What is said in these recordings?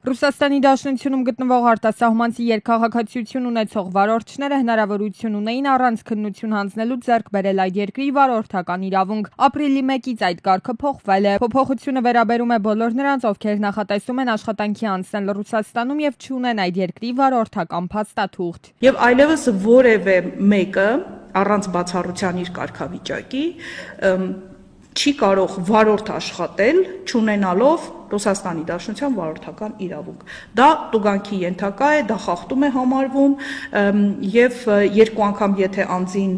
Ռուսաստանի Դաշնությունում գտնվող արտասահմանցի երկքաղաքացիություն ունեցող վարորդները հնարավորություն ունեին առանց քննություն հանձնելու ձեռք բերել այդ երկրի վարորդական իրավունք։ Ապրիլի 1-ից այդ կարգը փոխվել է։ Փոփոխությունը վերաբերում է բոլոր նրանց, ովքեր նախատեսում են աշխատանքի անցնել Ռուսաստանում եւ չունեն այդ երկրի վարորդական փաստաթուղթ։ Եվ այլևս որևէ մեկը առանց բացառության իր կարգավիճակի չի կարող վարորդ աշխատել, չունենալով Ռուսաստանի Դաշնության վարորդական իրավունք։ Դա տուգանքի ենթակա է, դա խախտում է համարվում եւ երկու անգամ եթե անձին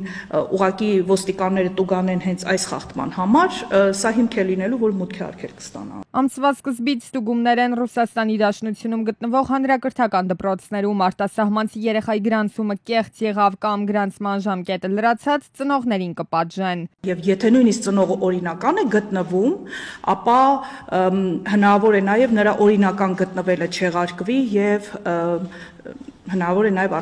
ուղղակի ոստիկանները տուգանեն հենց այս խախտման համար, սա հիմք է լինելու, որ մուտքի արգելք կստանա։ Ամսվա սկզբից ստուգումներ են Ռուսաստանի Դաշնությունում գտնվող հանրակրթական դպրոցներում արտասահմանցի երեխայի գրանցումը կեղծ եղավ կամ գրանցման ժամկետը լրացած, ծնողներին կպատժեն։ Եվ եթե նույնիսկ ծնողը օրինական է գտնվում, ապա հնարավոր է նաև նրա օրինական գտնվելը չեղարկվի եւ հնարավոր է նաև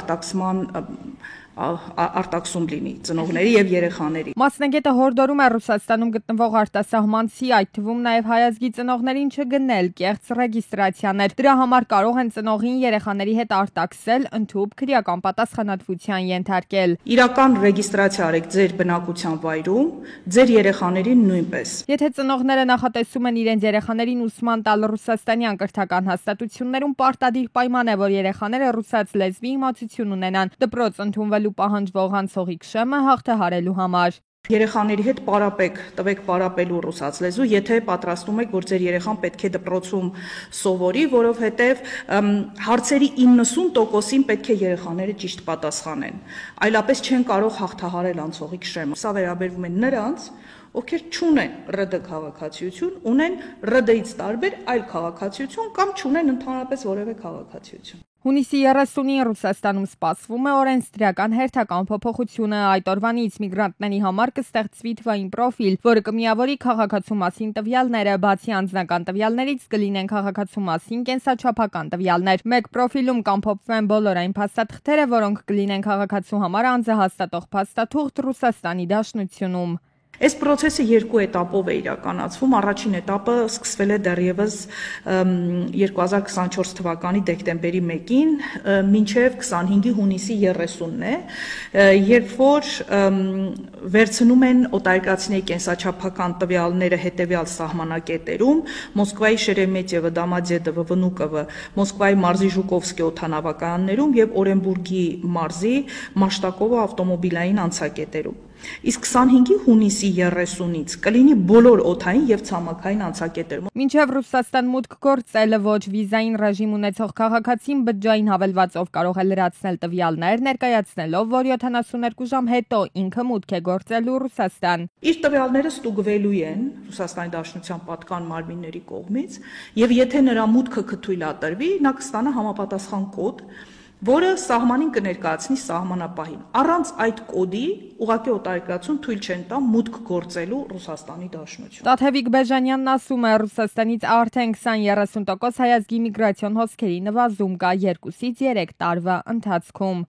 արտաքսում լինի ծնողների եւ երեխաների։ Մասնագետը հորդորում է Ռուսաստանում գտնվող արտասահմանցի, այդ թվում նաև հայազգի ծնողներին չգնել կեղծ ռեգիստրացիաներ։ Դրա համար կարող են ծնողին երեխաների հետ արտաքսել, ընդհուպ քրեական պատասխանատվության ենթարկել։ Իրական ռեգիստրացիա արեք ձեր բնակության վայրում, ձեր երեխաներին նույնպես։ Եթե ծնողները նախատեսում են իրենց երեխաներին ուսման տալ ռուսաստանյան կրթական հաստատություններում, պարտադիր պայման է, որ երեխաները ռուսաց լեզվի իմացություն ունենան։ Դպրոց ընդունվելու պահանջվող անցողի քշեմը հաղթահարելու համար։ Երեխաների հետ տվեք պարապելու ռուսաց լեզու, եթե պատրաստում եք, որ ձեր երեխան պետք է դպրոցում սովորի, որովհետև հարցերի 90%-ին պետք է երեխաները ճիշտ պատասխանեն։ Այլապես չեն կարող հաղթահարել անցողի քշեմը։ Սա վերաբերվում է նրանց, ովքեր չունեն ՌԴ քաղաքացիություն, ունեն ՌԴ-ից տարբեր այլ քաղաքացիություն կամ չունեն ընդհանրապես որևէ քաղաքացիություն։ Հունիսի 30-ին Ռուսաստանում սպասվում է օրենսդրական հերթական փոփոխությունը։ Այդ օրվանից միգրանտների համար կստեղծվի թվային պրոֆիլ, որը կմիավորի քաղաքացու մասին տվյալները, բացի անձնական տվյալներից կլինեն քաղաքացու մասին կենսաչափական տվյալներ։ Մեկ պրոֆիլում կամփոփվեն բոլոր այն փաստաթղթերը, որոնք կլինեն քաղաքացու համար անձը հաստատող փաստաթուղթ Ռուսաստանի Դաշնությունում։ Այս process-ը երկու էտապով է իրականացվում։ Առաջին էտապը սկսվել է դեռևս 2024 թվականի դեկտեմբերի 1-ին, մինչև 25-ի հունիսի 30-ն է, երբ որ վերցնում են օտարերկրացիների կենսաչափական տվյալները հետևյալ սահմանակետերում՝ Մոսկվայի Շերեմետիևը, Դոմոդեդովը, Վնուկովը, Մոսկվայի մարզի Ժուկովսկի օդանավակայաններում եւ Օրենբուրգի մարզի Մաշտակովը ավտոմոբիլային անցակետերում։ Իսկ 25-ի հունիսի 30-ից կլինի բոլոր օդային եւ ցամաքային անցակետերում։ Մինչև Ռուսաստան մուտք գործելը ոչ վիզային ռեժիմ ունեցող քաղաքացին բջջային հավելվածով կարող է լրացնել տվյալներ, ներկայացնելով, որ 72 ժամ հետո ինքը մուտք է գործելու Ռուսաստան։ Իր տվյալները ստուգվելու են Ռուսաստանի Դաշնության պատկան մարմինների կողմից, եւ եթե նրա մուտքը կթույլատրվի, նա կստանա համապատասխան կոդ, որը սահմանին կներկայացնի սահմանապահին։ Առանց այդ կոդի ուղղակի օտարերկրացուն թույլ չեն տա մուտք գործելու Ռուսաստանի Դաշնություն։ Տաթևիկ Բեժանյանն ասում է, Ռուսաստանից արդեն 20-30% հայազգի միգրացիոն հոսքերի նվազում կա 2-ից 3 տարվա ընթացքում։